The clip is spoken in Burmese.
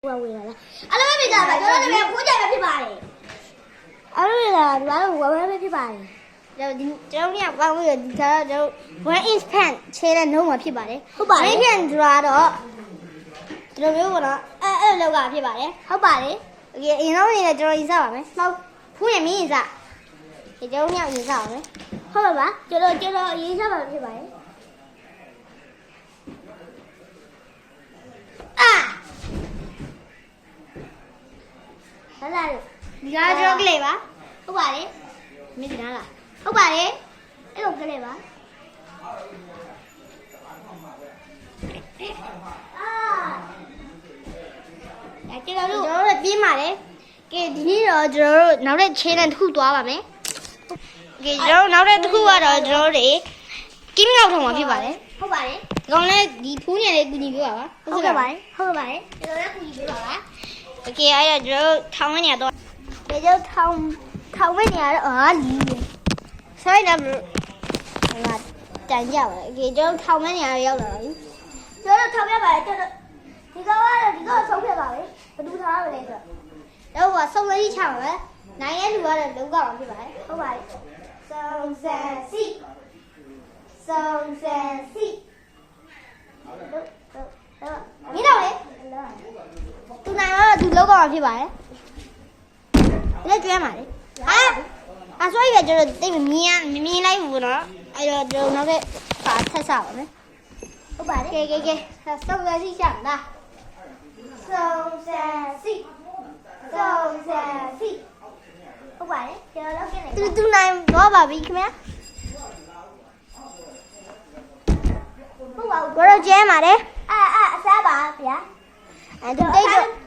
ဝယ်လာအလုံးမိသားပါကျွန်တော်တို့ဖိုးကြပဲဖြစ်ပါတယ်အလုံးမိသားဒီမှာဝယ်ပဲဖြစ်ပါတယ်ကျွန်တော်ကပေါင်းပြီးတော့ဒီစားတော့1 inch pen ခြေနဲ့နှုံးမှာဖြစ်ပါတယ်ဟုတ်ပါတယ်1 pen ဆိုတာတော့ဒီလိုမျိုးကတော့အဲ့လောက်ကဖြစ်ပါတယ်ဟုတ်ပါတယ်โอเคအရင်ဆုံးနေနဲ့ကျွန်တော်ရင်စားပါမယ်နောက်ဖူးရင်မင်းရင်စားဒီကျွန်တော်ရင်စားပါမယ်ဟုတ်ပါပါကျွန်တော်ရင်စားပါဖြစ်ပါတယ်ဟုတ်လားဒီကကြောကလေးပါဟုတ်ပါတယ်မင်းဒီလားဟုတ်ပါတယ်အဲ့လိုကလေးပါကျွန်တော်တို့ပြေးပါလေကဲဒီနေ့တော့ကျွန်တော်တို့နောက်တဲ့ challenge တစ်ခုသွားပါမယ်ကဲကျွန်တော်နောက်တဲ့တစ်ခုကတော့ကျွန်တော်တို့တွေကင်းငေါက်ထုံမှာဖြစ်ပါတယ်ဟုတ်ပါတယ်ဒီကောင်လေးဒီဖူးညံလေးကူညီပေးပါပါဟုတ်ကဲ့ပါတယ်ဟုတ်ပါတယ်ကျွန်တော်လည်းကူညီပေးပါပါโอเคအဲ့တော့ကျွန်တော်ထောင်းမနေတော့ဒီကျထောင်းမနေရတော့အာလီဆိုင်တယ်ငါတန်ကြပါလေโอเคကျွန်တော်ထောင်းမနေရရောက်လာပြီကျွန်တော်ထောင်းပြပါလေကျွန်တော်ဒီကောင်ဆုံးပြပါလေဘယ်သူထားရမလဲဆိုတော့ဟိုကစုံစမ်းချပါမယ်နိုင်ရဲ့လူကတော့လုံးကောက်အောင်ဖြစ်ပါတယ်ဟုတ်ပါတယ်စုံစမ်းစီမင်းတော့လေသူနိုင်တော့သူလုံးကောက်အောင်ဖြစ်ပါတယ်လက်ကျွမ်းပါလေဟာဆိုရကျွန်တော်တိတ်မြင်လိုက်ဘူးနော်အဲ့တော့ကျွန်တော်နောက်ကပါထက်စားပါမယ်ဟုတ်ပါတယ်ကဲစုံစမ်းစီရှာလားစုံစမ်းစီဟုတ်ပါတယ်ကျွန်တော်လုပ်ခဲ့တယ်သူနိုင်တော့ပါပြီခင်ဗျာဟုတ်ပါဘူးတို့ကျဲပါလေအစားပါဗျာအဲ့တိတ်